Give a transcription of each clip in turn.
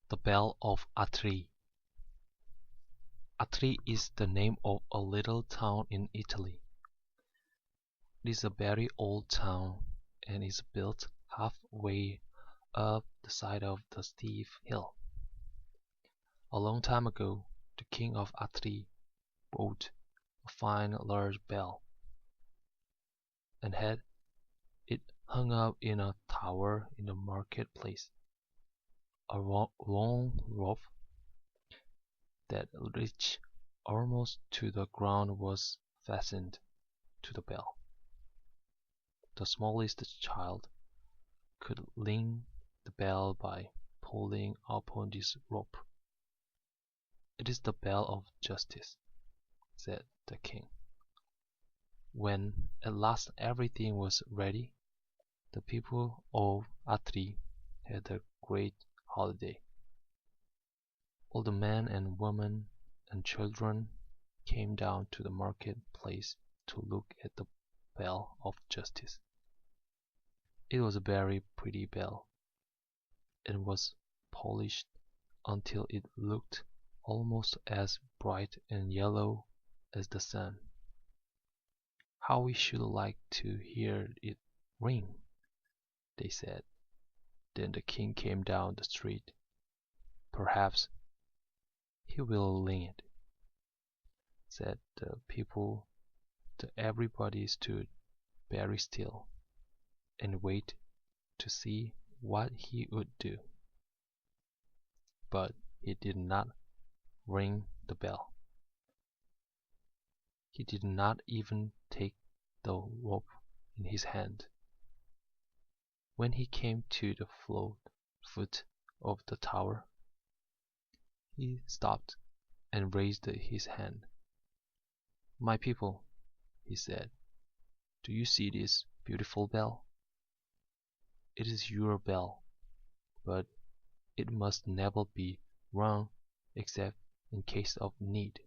The Bell of Atri. Atri is the name of a little town in Italy. It is a very old town and is built halfway up the side of the steep hill. A long time ago, the king of Atri bought a fine large bell, and had it hung up in a tower in the market-place. A long rope that reached almost to the ground was fastened to the bell. The smallest child could ring the bell by pulling upon this rope. "It is the bell of justice," said the king. When at last everything was ready, the people of Atri had a great holiday. All the men and women and children came down to the market-place to look at the bell of justice. It was a very pretty bell, and was polished until it looked almost as bright and yellow as the sun. "How we should like to hear it ring," they said. Then the king came down the street. "Perhaps he will ring it," said the people. Everybody stood very still, and waited to see what he would do. But he did not ring the bell. He did not even take the rope in his hand. When he came to the foot of the tower, he stopped and raised his hand. "My people," he said, "do you see this beautiful bell? It is your bell, but it must never be rung except in case of need.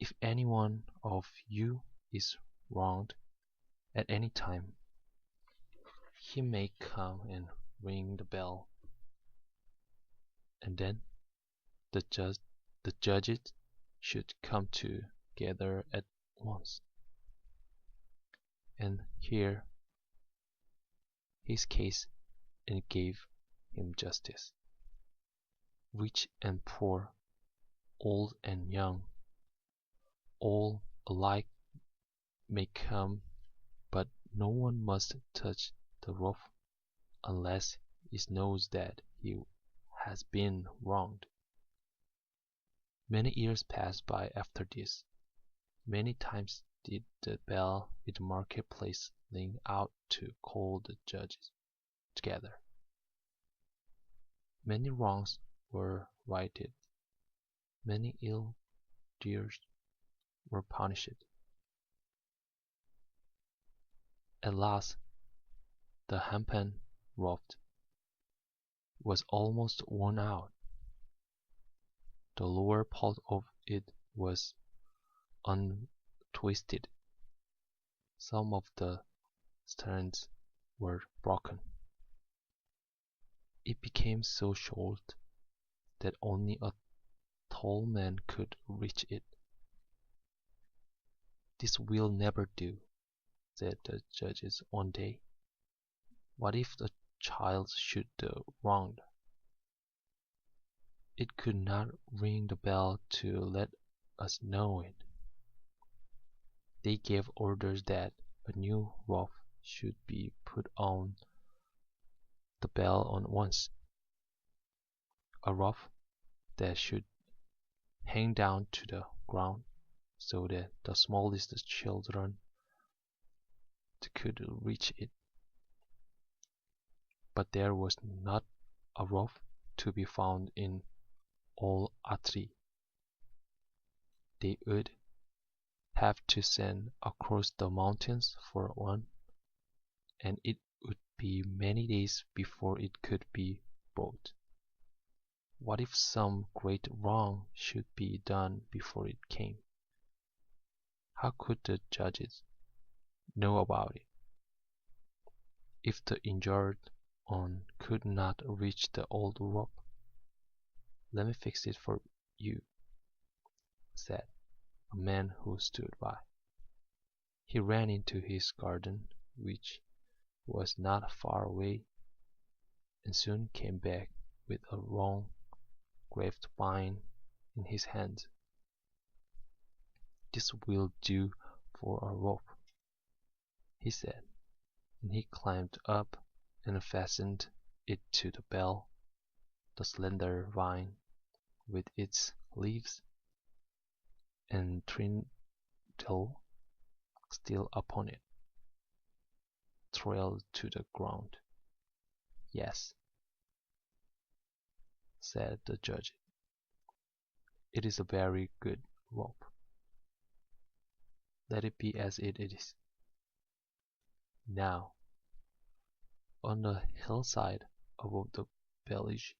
If any one of you is wronged at any time, he may come and ring the bell, and then the judges should come together at once, and hear his case and give him justice. Rich and poor, old and young, all alike may come, but no one must touch the rope unless he knows that he has been wronged." Many years passed by after this. Many times did the bell in the market-place ring out to call the judges together. Many wrongs were righted. Many ill deeds were punished. At last the hempen rope was almost worn out. The lower part of it was untwisted. Some of the strands were broken. It became so short that only a tall man could reach it. "This will never do," said the judges one day. "What if the child should be wronged? It could not ring the bell to let us know it." They gave orders that a new rope should be put on the bell at once, a rope that should hang down to the ground, so that the smallest children could reach it. But there was not a rope to be found in all Atri. They would have to send across the mountains for one, and it would be many days before it could be brought. What if some great wrong should be done before it came? How could the judges know about it? If the injured on could not reach the old rope. "Let me fix it for you," said a man who stood by. He ran into his garden, which was not far away, and soon came back with a long grapevine in his hand. "This will do for a rope," he said, and he climbed up and fastened it to the bell, the slender vine, with its leaves and trindle still upon it, trailed to the ground. "Yes," said the judge, "it is a very good rope. Let it be as it is." Now, on the hillside above the village,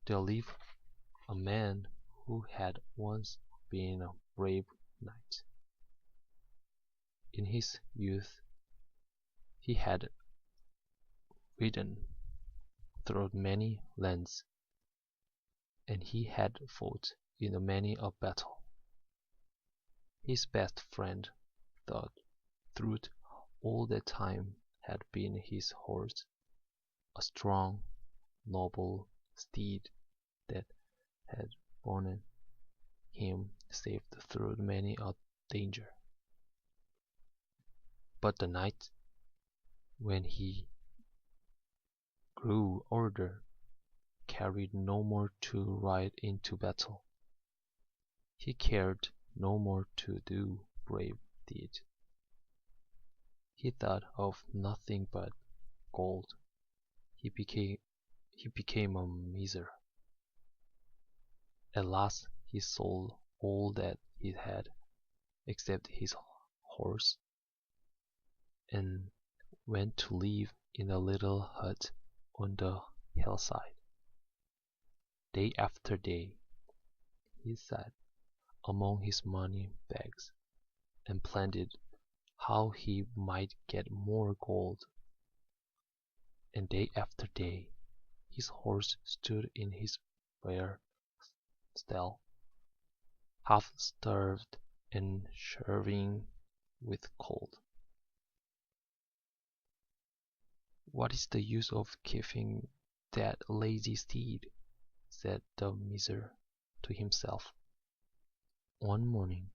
there lived a man who had once been a brave knight. In his youth he had ridden through many lands, and he had fought in many a battle. His best friend through all that time had been his horse, a strong, noble steed that had borne him safe through many a danger. But the knight, when he grew older, cared no more to ride into battle. He cared no more to do brave deeds. He thought of nothing but gold. He became a miser. At last he sold all that he had, except his horse, and went to live in a little hut on the hillside. Day after day he sat among his money bags and planned how he might get more gold, and day after day his horse stood in his bare stall, half starved and shivering with cold. "What is the use of keeping that lazy steed?" said the miser to himself. "One morning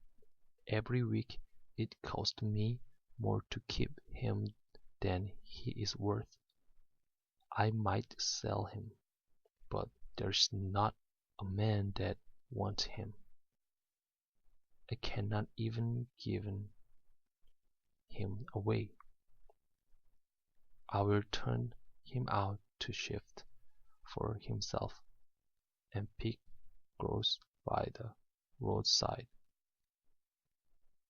every week it costs me more to keep him than he is worth. I might sell him, but there's not a man that wants him. I cannot even give him away. I will turn him out to shift for himself and pick grass by the roadside.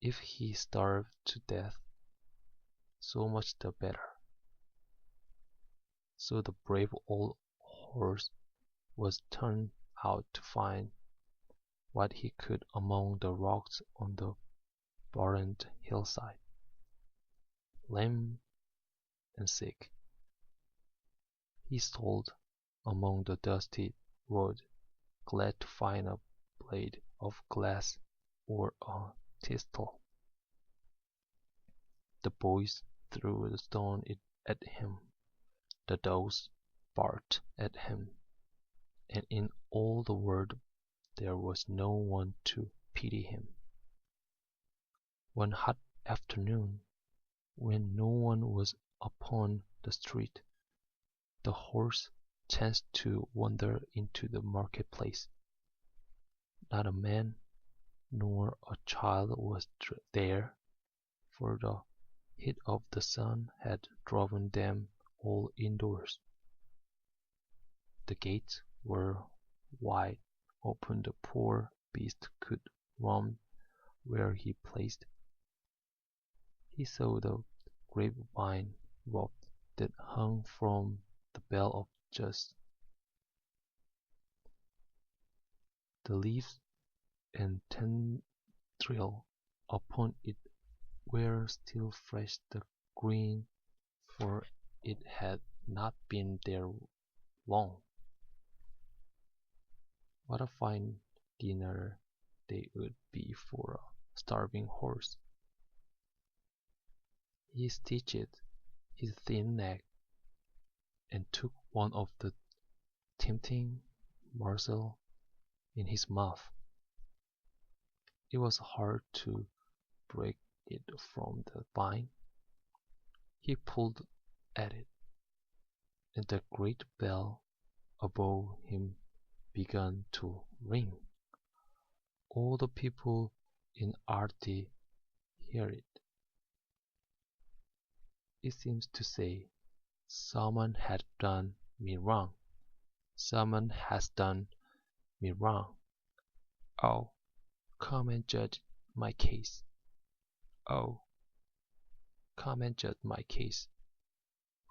If he starves to death, so much the better." So the brave old horse was turned out to find what he could among the rocks on the barren hillside. Lame and sick, he strolled among the dusty road, glad to find a blade of glass or a thistle. The boys threw the stone at him, the dogs barked at him, and in all the world there was no one to pity him. One hot afternoon, when no one was upon the street, the horse chanced to wander into the marketplace. Not a man nor a child was there, for the heat of the sun had driven them all indoors. The gates were wide open, the poor beast could roam where he pleased. He saw the grapevine rope that hung from the bell of just. The leaves and tendril upon it were still fresh, the green for it had not been there long. What a fine dinner they would be for a starving horse. He stitched his thin neck and took one of the tempting morsels in his mouth. It was hard to break it from the vine. He pulled at it, and the great bell above him began to ring. All the people in Arti heard it. It seems to say, "Someone had done me wrong. Someone has done me wrong. Oh, come and judge my case. Oh, come and judge my case,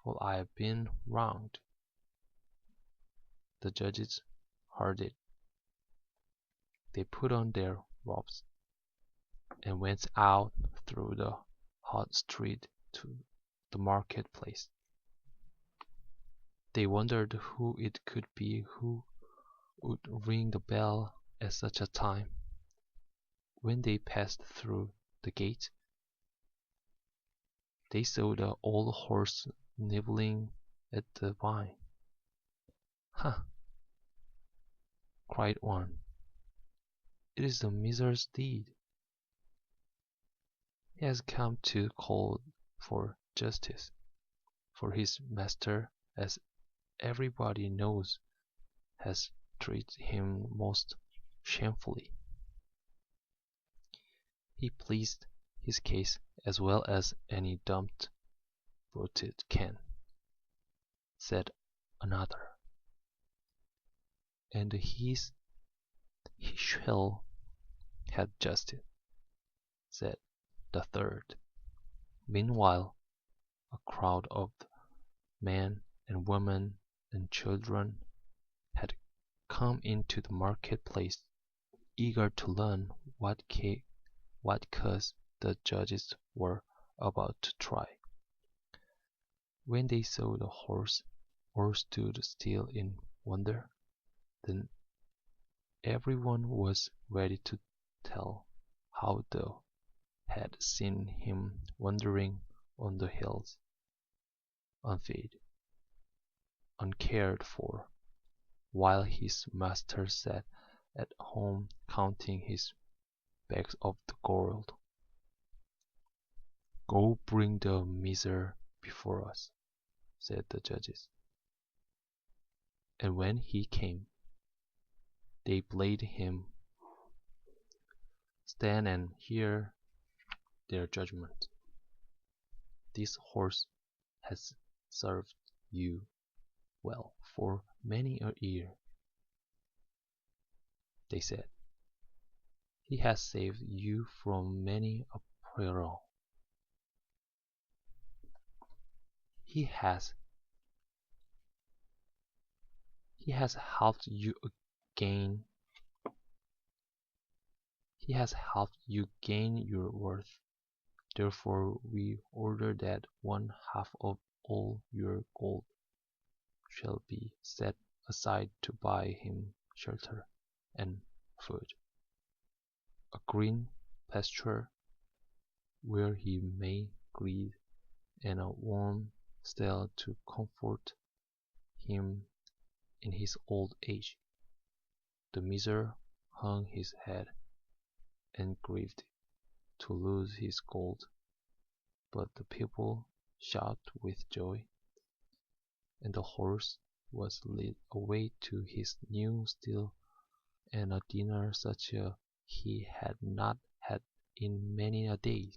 for I have been wronged." The judges heard it. They put on their robes and went out through the hot street to the marketplace. They wondered who it could be who would ring the bell at such a time. When they passed through the gate, they saw the old horse nibbling at the vine. "Ha!" cried one. "It is the miser's deed. He has come to call for justice, for his master, as everybody knows, has treated him most shamefully." He pleads his case as well as any dumb-throated can, said another. And he shall have justice, said the third. Meanwhile, a crowd of men and women and children had come into the marketplace, eager to learn what cause the judges were about to try. When they saw the horse, all stood still in wonder. Then everyone was ready to tell how they had seen him wandering on the hills, unfed, uncared for, while his master sat at home counting his bags of the gold. "Go bring the miser before us," said the judges. And when he came, they bade him stand and hear their judgment. "This horse has served you well for many a year," they said. "He has saved you from many a peril. He has helped you gain your worth. Therefore we order that one half of all your gold shall be set aside to buy him shelter and food, a green pasture where he may graze, and a warm stall to comfort him in his old age." The miser hung his head and grieved to lose his gold, but the people shouted with joy, and the horse was led away to his new stall and a dinner such as he had not had in many a day.